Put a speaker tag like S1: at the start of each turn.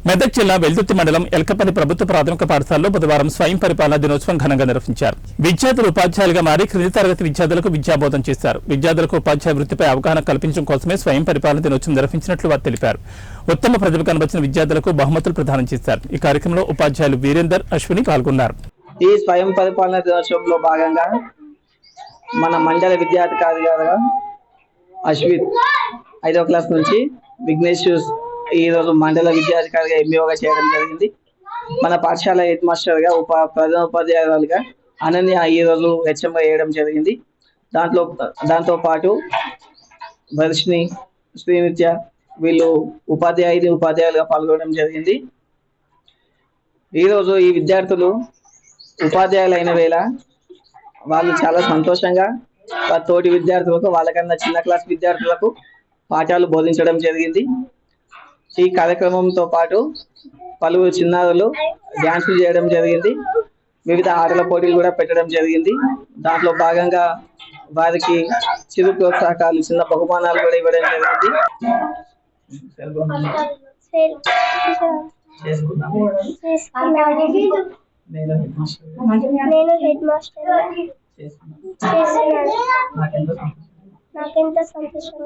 S1: మెదక్ జిల్లా వెల్దుర్తి మండలం ఎల్కపల్లి ప్రభుత్వ ప్రాథమిక పాఠశాలలో బుధవారం స్వయం పరిపాలన దినోత్సవం ఘనంగా నిర్వహించారు. విద్యార్థులు ఉపాధ్యాయులుగా మారి క్రింది తరగతి విద్యార్థులకు విద్యాబోధన చేశారు. విద్యార్థులకు ఉపాధ్యాయ వృత్తిపై అవగాహన కల్పించడం కోసమే స్వయం పరిపాలన దినోత్సవం నిర్వహించినట్లు వారు తెలిపారు. ఉత్తమ ప్రతిభ కనబరిచిన విద్యార్థులకు బహుమతులు ప్రదానం చేశారు. ఈ కార్యక్రమంలో ఉపాధ్యాయులు వీరేందర్, అశ్విని పాల్గొన్నారు.
S2: ఈ స్వయం పరిపాలన దినోత్సవంలో భాగంగా మన మండల విద్యాధికారిగా అశ్విత్ 5వ క్లాస్ నుంచి విఘ్నేష్ ఈ రోజు మండల విద్యాధికారిగా ఎంఈఓగా చేయడం జరిగింది. మన పాఠశాల హెడ్ మాస్టర్గా ప్రధాన ఉపాధ్యాయురాలుగా అనన్య ఈ రోజు హెచ్ఎంగా వేయడం జరిగింది. దాంతో పాటు వర్షిని, శ్రీనిత్య వీళ్ళు ఉపాధ్యాయులుగా పాల్గొనడం జరిగింది. ఈరోజు ఈ విద్యార్థులు ఉపాధ్యాయులు అయిన వేళ వాళ్ళు చాలా సంతోషంగా తోటి విద్యార్థులకు, వాళ్ళకన్నా చిన్న క్లాస్ విద్యార్థులకు పాఠాలు బోధించడం జరిగింది. ఈ కార్యక్రమంతో పాటు పలువురు చిన్నారులు డ్యాన్సులు చేయడం జరిగింది. వివిధ ఆటల పోటీలు కూడా పెట్టడం జరిగింది. దాంట్లో భాగంగా వారికి చిరు ప్రోత్సాహకాలు, చిన్న బహుమానాలు కూడా ఇవ్వడం జరిగింది.
S3: నాకెంత సంతోషం.